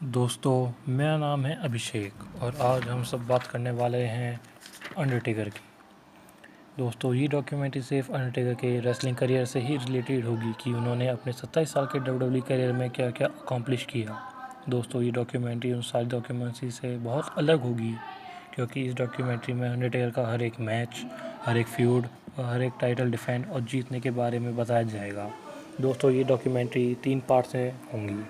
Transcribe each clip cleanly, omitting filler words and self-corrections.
दोस्तों, मेरा नाम है अभिषेक और आज हम सब बात करने वाले हैं अंडरटेकर की। दोस्तों, ये डॉक्यूमेंट्री सिर्फ अंडरटेकर के रेसलिंग करियर से ही रिलेटेड होगी कि उन्होंने अपने 27 साल के डब्ल्यूडब्ल्यूई करियर में क्या क्या अकॉम्प्लिश किया। दोस्तों, ये डॉक्यूमेंट्री उन सारी डॉक्यूमेंट्री से बहुत अलग होगी क्योंकि इस डॉक्यूमेंट्री में अंडरटेकर का हर एक मैच, हर एक फ्यूड और हर एक टाइटल डिफेंड और जीतने के बारे में बताया जाएगा। दोस्तों, ये डॉक्यूमेंट्री 3 पार्ट्स में होंगी।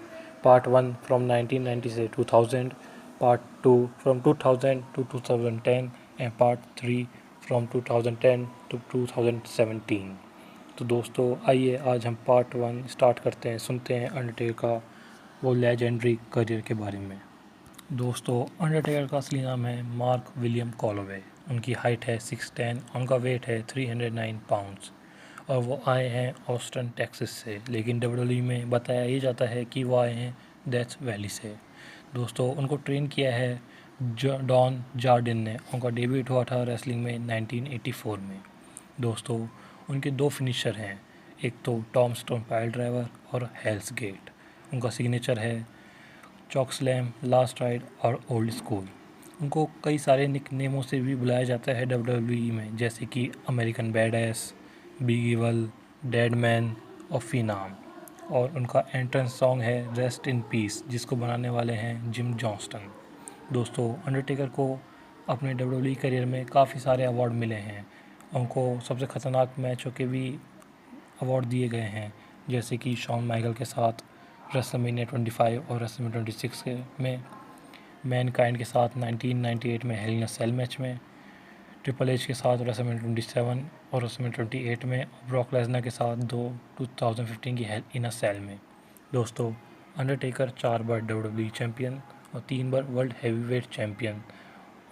पार्ट 1 फ्रॉम 1990 से 2000, part 2 from 2000 to 2010 and part 3 from 2010 to 2017। तो दोस्तों, आइए आज हम पार्ट 1 स्टार्ट करते हैं, सुनते हैं अंडरटेकर का वो लेजेंडरी करियर के बारे में। दोस्तों, अंडरटेकर का असली नाम है मार्क विलियम कॉलोवे। उनकी हाइट है 6'10", उनका वेट है 309 पाउंड्स और वो आए हैं ऑस्टन टेक्सास से, लेकिन डब्ल्यूडब्ल्यूई में बताया ये जाता है कि वो आए हैं डेथ वैली से। दोस्तों, उनको ट्रेन किया है डॉन जार्डिन ने। उनका डेब्यूट हुआ था रेसलिंग में 1984 में। दोस्तों, उनके 2 फिनिशर हैं, एक तो टॉम स्टोन पाइल ड्राइवर और हेल्स गेट। उनका सिग्नेचर है चॉक स्लैम, लास्ट राइड और ओल्ड स्कूल। उनको कई सारे निक नेमों से भी बुलाया जाता है डब्ल्यूडब्ल्यूई में, जैसे कि American badass, big evil, dead man और फिनाम। और उनका एंट्रेंस सॉन्ग है रेस्ट इन पीस, जिसको बनाने वाले हैं जिम जॉन्स्टन। दोस्तों, अंडरटेकर को अपने डब्ल्यूडब्ल्यूई करियर में काफ़ी सारे अवार्ड मिले हैं। उनको सबसे ख़तरनाक मैचों के भी अवार्ड दिए गए हैं, जैसे कि शॉन माइकल के साथ रेसलमेनिया 25 और रेसलमेनिया 26 में, मैनकाइंड के साथ 1998 में hello in a cell match में, ट्रिपल एच के साथ रेसलमेनिया 27 और रेसलमेनिया 28 में, ब्रॉक लेसनर के साथ 2015 की हेल इन अ सेल में। दोस्तों, अंडरटेकर 4 बार डब्ल्यूडब्ल्यूई चैंपियन और 3 बार वर्ल्ड हैवीवेट चैंपियन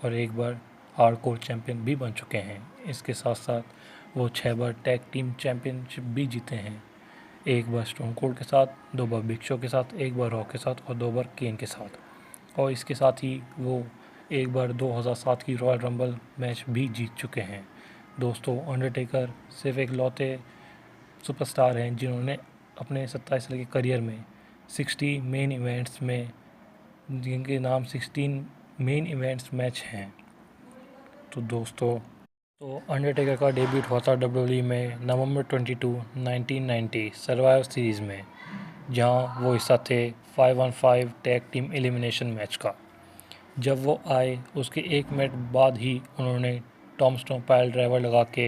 और 1 बार हार्डकोर चैंपियन भी बन चुके हैं। इसके साथ साथ वो 6 बार टैग टीम चैंपियनशिप भी जीते हैं, 1 बार स्टोन कोल्ड के साथ, 2 बार बिग शो के साथ, 1 बार रॉक के साथ और 2 बार केन के साथ। और इसके साथ ही वो 1 बार 2007 की रॉयल रंबल मैच भी जीत चुके हैं। दोस्तों, अंडरटेकर सिर्फ एक लौते सुपरस्टार हैं जिन्होंने अपने 27 साल के करियर में 60 मेन इवेंट्स में, जिनके नाम 16 मेन इवेंट्स मैच हैं। तो दोस्तों, अंडरटेकर का डेब्यूट हुआ था डब्ल्यूडब्ल्यूई में नवंबर 22, 1990 सर्वाइवर सीरीज़ में, जहां वो हिस्सा थे 5-on-5 tag team elimination match का। जब वो आए उसके 1 मिनट बाद ही उन्होंने टॉम स्टोन पाइल ड्राइवर लगा के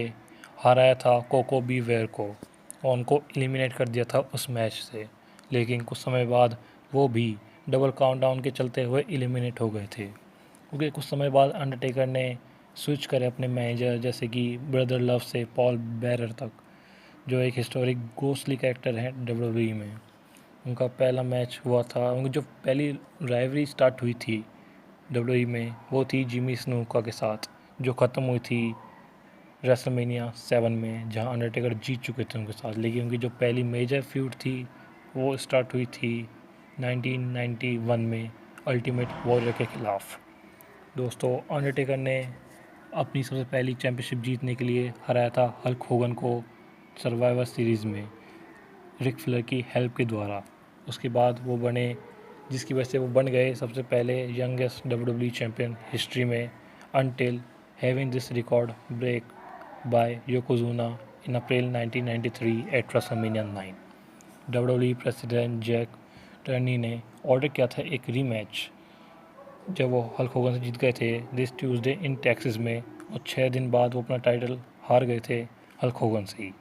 हराया था कोको बी वेयर को और उनको एलिमिनेट कर दिया था उस मैच से। लेकिन कुछ समय बाद वो भी डबल काउंटडाउन के चलते हुए एलिमिनेट हो गए थे, क्योंकि कुछ समय बाद अंडरटेकर ने स्विच करे अपने मैनेजर जैसे कि ब्रदर लव से पॉल बेरर तक, जो एक हिस्टोरिक गोस्टली कैरेक्टर है डब्ल्यूडब्ल्यूई में। उनका पहला मैच हुआ था, उनकी जो पहली राइवरी स्टार्ट हुई थी डब्ल्यूडब्ल्यूई में, वो थी जिमी स्नूका के साथ, जो ख़त्म हुई थी रेसलमेनिया 7 में, जहां अंडरटेकर जीत चुके थे उनके साथ। लेकिन उनकी जो पहली मेजर फ्यूड थी वो स्टार्ट हुई थी 1991 में अल्टीमेट वॉरियर के खिलाफ। दोस्तों, अंडरटेकर ने अपनी सबसे पहली चैंपियनशिप जीतने के लिए हराया था हल्क होगन को सर्वाइवर सीरीज़ में रिक फ्लेयर की हेल्प के द्वारा। उसके बाद वो बने, जिसकी वजह से वो बन गए सबसे पहले यंगेस्ट डब्ल्यूडब्ल्यूई चैंपियन हिस्ट्री में, until having this record break by Yokozuna in April 1993 at WrestleMania 9। WWE president Jack Tunney ने ऑर्डर किया था एक रीमैच जब वो हल्क होगन से जीत गए थे दिस ट्यूसडे इन टेक्सास में, और 6 दिन बाद वो अपना टाइटल हार गए थे हल्क होगन से ही।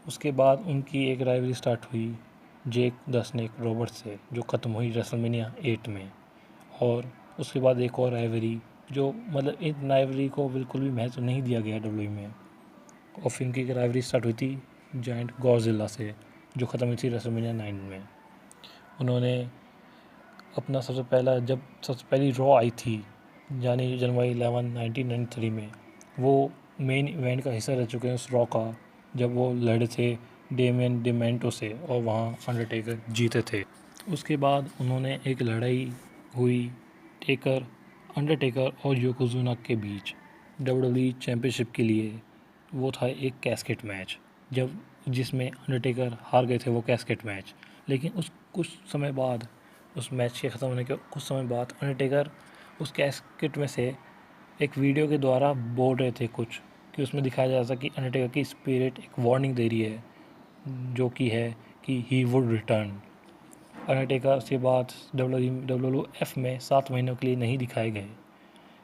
उसके बाद उनकी एक राइवरी स्टार्ट हुई जेक द स्नेक रॉबर्ट से, जो ख़त्म हुई रेसलमेनिया 8 में। और उसके बाद एक और राइवरी, जो मतलब इन राइवरी को बिल्कुल भी महत्व नहीं दिया गया डब्ल्यूडब्ल्यूई में। और फिर उनकी एक राइवरी स्टार्ट हुई थी जायंट गॉडजिला से, जो ख़त्म हुई थी रेसलमेनिया 9 में। उन्होंने अपना जब सबसे पहली रॉ आई थी यानी जनवरी 11, 1993 में, वो मेन इवेंट का हिस्सा रह चुके हैं उस रॉ का, जब वो लड़े थे डेमियन डिमेंटो से और वहाँ अंडरटेकर जीते थे। उसके बाद उन्होंने एक लड़ाई हुई अंडरटेकर और योकोजुना के बीच डब्ल्यूडब्ल्यूई चैंपियनशिप के लिए। वो था एक कैस्केट मैच, जिसमें अंडरटेकर हार गए थे वो कैस्केट मैच। लेकिन उस कुछ समय बाद उस मैच के ख़त्म होने के कुछ समय बाद अंडरटेकर उस कैस्केट में से एक वीडियो के द्वारा बोल रहे थे कुछ, कि उसमें दिखाया जा सकता कि अंडरटेकर की स्पिरिट एक वार्निंग दे रही है, जो कि है कि ही वुड रिटर्न। अंडरटेकर उसके बाद WWF में 7 महीनों के लिए नहीं दिखाए गए,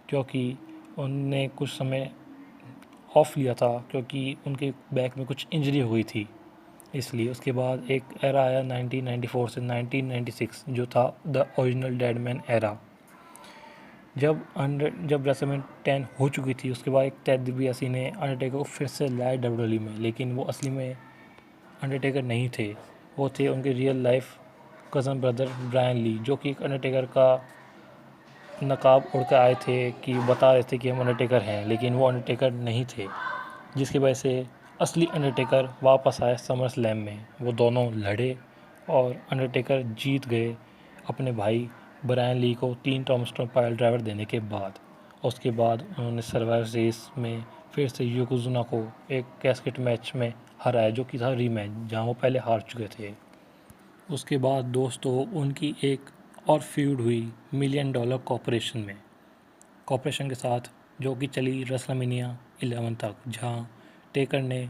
क्योंकि उनने कुछ समय ऑफ लिया था, क्योंकि उनके बैक में कुछ इंजरी हो गई थी इसलिए। उसके बाद एक एरा आया 1994 से 1996, जो था द ओरिजिनल डेडमैन एरा। जब रेसलमैन 10 हो चुकी थी, उसके बाद एक टेड डिबियासी ने अंडरटेकर को फिर से लाया WWE में, लेकिन वो असली में अंडरटेकर नहीं थे, वो थे उनके real life cousin brother Brian Lee, जो कि एक अंडरटेकर का नकाब उड़ कर आए थे, कि बता रहे थे कि हम अंडरटेकर हैं, लेकिन वो अंडरटेकर नहीं थे, जिसकी वजह से असली अंडरटेकर वापस आए समर स्लैम में। वो दोनों लड़े और अंडरटेकर जीत गए अपने भाई ब्रायन ली को 3 टॉमस्टोन पाइल ड्राइवर देने के बाद। उसके बाद उन्होंने सर्वाइवर सीरीज में फिर से योकोजुना को एक कैस्केट मैच में हराया, जो कि था रीमैच, जहां वो पहले हार चुके थे। उसके बाद दोस्तों उनकी एक और फ्यूड हुई $1 मिलियन कॉर्पोरेशन में, कॉर्पोरेशन के साथ, जो कि चली रेसलमेनिया 11 तक, जहां टेकर ने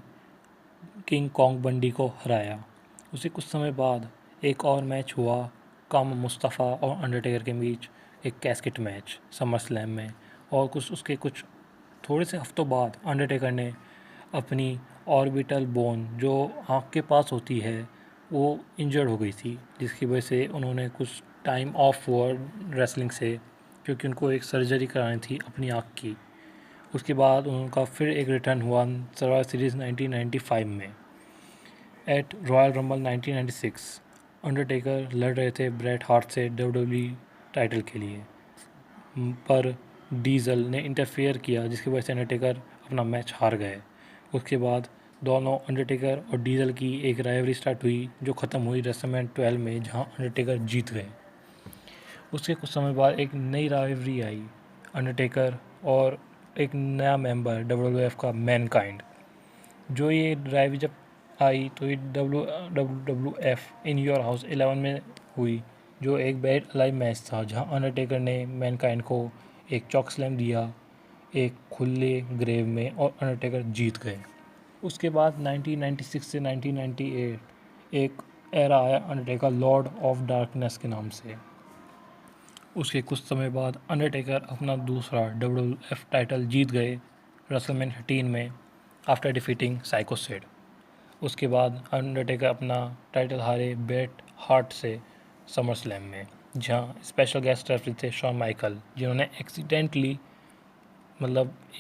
किंग कॉन्ग बंडी को हराया। उसी कुछ समय बाद एक और मैच हुआ काम मुस्तफ़ा और अंडरटेकर के बीच, एक कैस्केट मैच समर स्लैम में, और उसके कुछ थोड़े से हफ्तों बाद अंडरटेकर ने अपनी ऑर्बिटल बोन जो आँख के पास होती है वो इंजर्ड हो गई थी, जिसकी वजह से उन्होंने कुछ टाइम ऑफ हुआ रेसलिंग से, क्योंकि उनको एक सर्जरी करानी थी अपनी आँख की। उसके बाद उनका फिर एक रिटर्न हुआ सर्वाइवर सीरीज़ 1995 में। एट रॉयल रंबल 1996 अंडरटेकर लड़ रहे थे ब्रेट हार्ट से WWE टाइटल के लिए, पर डीजल ने इंटरफेयर किया, जिसकी वजह से अंडरटेकर अपना मैच हार गए। उसके बाद दोनों अंडरटेकर और डीजल की एक राइवरी स्टार्ट हुई, जो ख़त्म हुई रेसलमैन 12 में, जहां अंडरटेकर जीत गए। उसके कुछ समय बाद एक नई राइवरी आई, अंडरटेकर और एक नया मेंबर WWF का मैनकाइंड। जो ये राइवरी जब आई तो ये WWF इन योर हाउस 11 में हुई, जो एक बैड अलाइव मैच था, जहां अंडरटेकर ने मैनकाइंड को एक चॉक स्लैम दिया एक खुले ग्रेव में, और अंडरटेकर जीत गए। उसके बाद 1996 से 1998 एक एरा आया अंडरटेकर लॉर्ड ऑफ डार्कनेस के नाम से। उसके कुछ समय बाद अंडरटेकर अपना दूसरा WWF टाइटल जीत गए रेसलमैन 13 में, आफ्टर डिफीटिंग साइको सिड। उसके बाद अंडरटेकर अपना टाइटल हारे ब्रेट हार्ट से समर स्लैम में, जहां स्पेशल गेस्ट रेफरी थे शॉन माइकल, जिन्होंने एक्सीडेंटली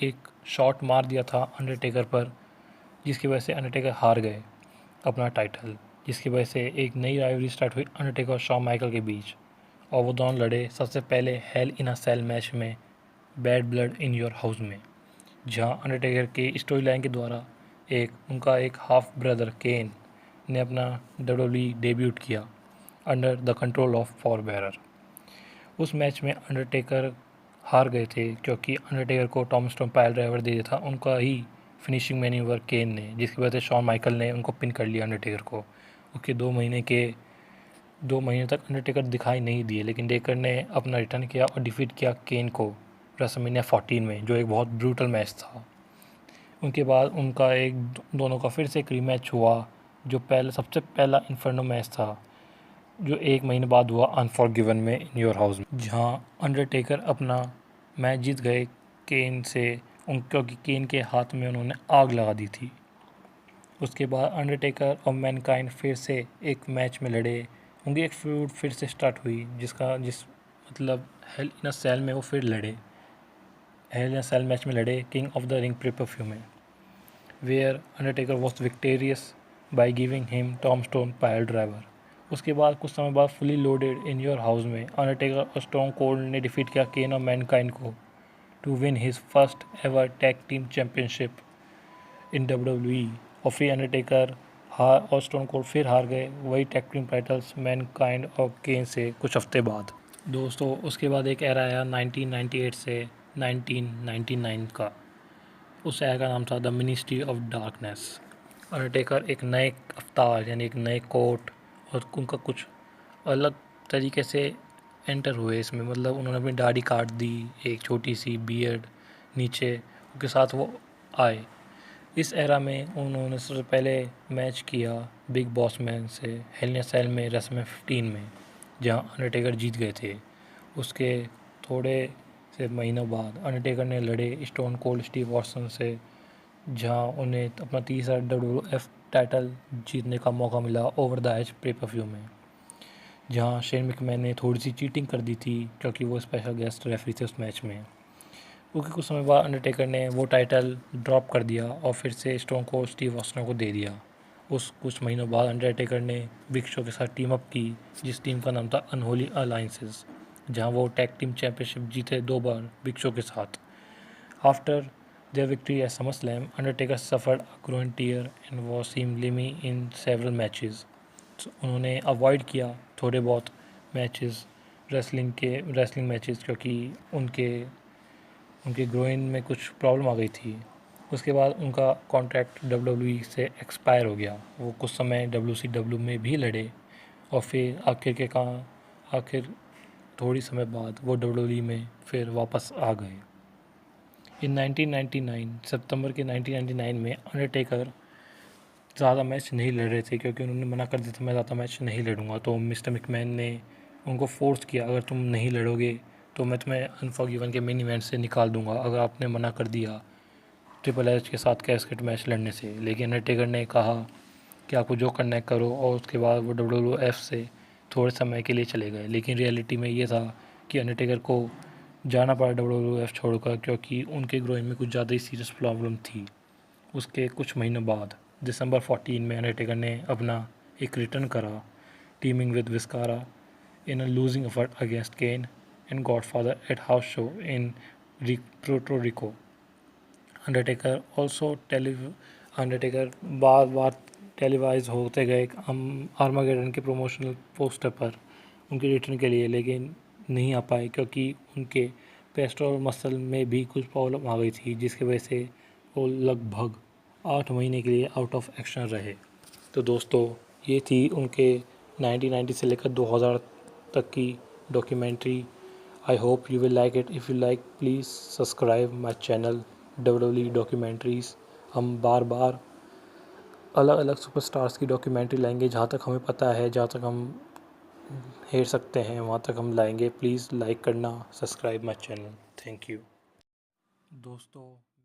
एक शॉट मार दिया था अंडरटेकर पर, जिसकी वजह से अंडरटेकर हार गए अपना टाइटल, जिसकी वजह से एक नई राइवरी स्टार्ट हुई अंडरटेकर और शॉन माइकल के बीच, और वो दोनों लड़े सबसे पहले hello in a cell match में bad blood in your house में, जहां अंडरटेकर के स्टोरी लाइन के द्वारा उनका एक हाफ ब्रदर केन ने अपना WWE डेब्यूट किया under the control of Paul bearer. उस मैच में अंडरटेकर हार गए थे, क्योंकि अंडरटेकर को टॉम स्टोन पाइल ड्राइवर दे दिया था उनका ही फिनिशिंग मैन्यूवर केन ने, जिसकी वजह से शॉन माइकल ने उनको पिन कर लिया अंडरटेकर को। उसके 2 महीने तक अंडरटेकर दिखाई नहीं दिए, लेकिन टेकर ने अपना रिटर्न किया और डिफीट किया केन को रेसलमेनिया 14 में, जो एक बहुत ब्रूटल मैच था। उनके बाद उनका दोनों का फिर से एक रीमैच हुआ, जो सबसे पहला इन्फर्नो मैच था, जो 1 महीने बाद हुआ अनफॉरगिवन में इन योर हाउस में, जहां अंडरटेकर अपना मैच जीत गए केन से, क्योंकि केन के हाथ में उन्होंने आग लगा दी थी। उसके बाद अंडरटेकर और मैनकाइंड फिर से एक मैच में लड़े, उनकी एक फ्यूड फिर से स्टार्ट हुई, हेल इन अ सेल में वो फिर लड़े, hell in a cell match में लड़े king of the ring pay per view में, where Undertaker was victorious by giving him tombstone pile driver. उसके बाद कुछ समय बाद fully loaded in your house में अंडरटेकर और स्टोन कोल्ड ने डिफीट किया केन और मैनकाइंड को to win his first ever tag team championship in WWE, और फिर अंडरटेकर और स्टोन कोल्ड फिर हार गए वही टैग टीम टाइटल्स मैनकाइंड और केन से कुछ हफ्ते बाद। दोस्तों उसके बाद एक एरा आया 1998 से 1999 का। उस एरा का नाम था the ministry of darkness. Undertaker एक नए अवतार यानी एक नए कोट और उनका कुछ अलग तरीके से एंटर हुए इसमें, मतलब उन्होंने अपनी दाढ़ी काट दी, एक छोटी सी बियर्ड नीचे के साथ वो आए। इस एरा में उन्होंने सबसे पहले मैच किया बिग बॉस मैन से हेल इन अ सेल में रेसलमैनिया 15 में, जहां अंडरटेकर जीत गए थे। उसके थोड़े से महीनों बाद अंडरटेकर ने लड़े स्टोन कोल्ड स्टीव ऑस्टिन से, जहां उन्हें अपना तीसरा WWF टाइटल जीतने का मौका मिला ओवर द एज पे-पर-व्यू में, जहां शेन मैकमैन ने थोड़ी सी चीटिंग कर दी थी क्योंकि वो स्पेशल गेस्ट रेफरी थे उस मैच में। क्योंकि कुछ समय बाद अंडरटेकर ने वो टाइटल ड्रॉप कर दिया और फिर से स्टोन कोल्ड स्टीव ऑस्टिन को दे दिया। उस कुछ महीनों बाद अंडरटेकर ने बिग शो के साथ टीम अप की, जिस टीम का नाम था अनहोली अलायंसेस, जहां वो टैग टीम चैंपियनशिप जीते 2 बार बिग शो के साथ। After their victory at SummerSlam, Undertaker suffered a groin tear and was seen limping in several matches. So, उन्होंने अवॉइड किया थोड़े बहुत मैचेस, रेसलिंग मैचेस, क्योंकि उनके ग्रोइन में कुछ प्रॉब्लम आ गई थी। उसके बाद उनका कॉन्ट्रैक्ट WWE से एक्सपायर हो गया। वो कुछ समय WCW में भी लड़े और फिर आखिर थोड़ी समय बाद वो WWE में फिर वापस आ गए। इन 1999 सितंबर के 1999 में अंडरटेकर ज़्यादा मैच नहीं लड़ रहे थे, क्योंकि उन्होंने मना कर दिया था मैं ज़्यादा मैच नहीं लड़ूंगा। तो मिस्टर मैकमैन ने उनको फोर्स किया, अगर तुम नहीं लड़ोगे तो मैं तुम्हें अनफॉरगिवन के मेन इवेंट से निकाल दूंगा, अगर आपने मना कर दिया ट्रिपल एच के साथ कैस्केट मैच लड़ने से। लेकिन अंडरटेकर ने कहा कि आपको जो करना है करो, और उसके बाद वो WWF से थोड़े समय के लिए चले गए। लेकिन रियलिटी में ये था कि अंडरटेकर को जाना पड़ा WWF छोड़कर, क्योंकि उनके ग्रोइन में कुछ ज़्यादा ही सीरियस प्रॉब्लम थी। उसके कुछ महीनों बाद दिसंबर 14 में अंडरटेकर ने अपना एक रिटर्न करा, teaming with Viscera in a losing effort against Kane and Godfather at house show in Puerto Rico. Undertaker बार बार टेलीवाइज होते गए आर्मागेडन के प्रमोशनल पोस्टर पर उनके रिटर्न के लिए, लेकिन नहीं आ पाए क्योंकि उनके पेस्टर और मसल में भी कुछ प्रॉब्लम आ गई थी, जिसकी वजह से वो लगभग 8 महीने के लिए आउट ऑफ एक्शन रहे। तो दोस्तों, ये थी उनके 1990 से लेकर 2000 तक की documentary. I hope you will like it. If you like please subscribe my channel WWE documentaries. हम बार बार अलग अलग सुपरस्टार्स की डॉक्यूमेंट्री लाएंगे, जहाँ तक हमें पता है, जहाँ तक हम हेर सकते हैं वहाँ तक हम लाएंगे। प्लीज़ लाइक करना, subscribe my channel. Thank you दोस्तों।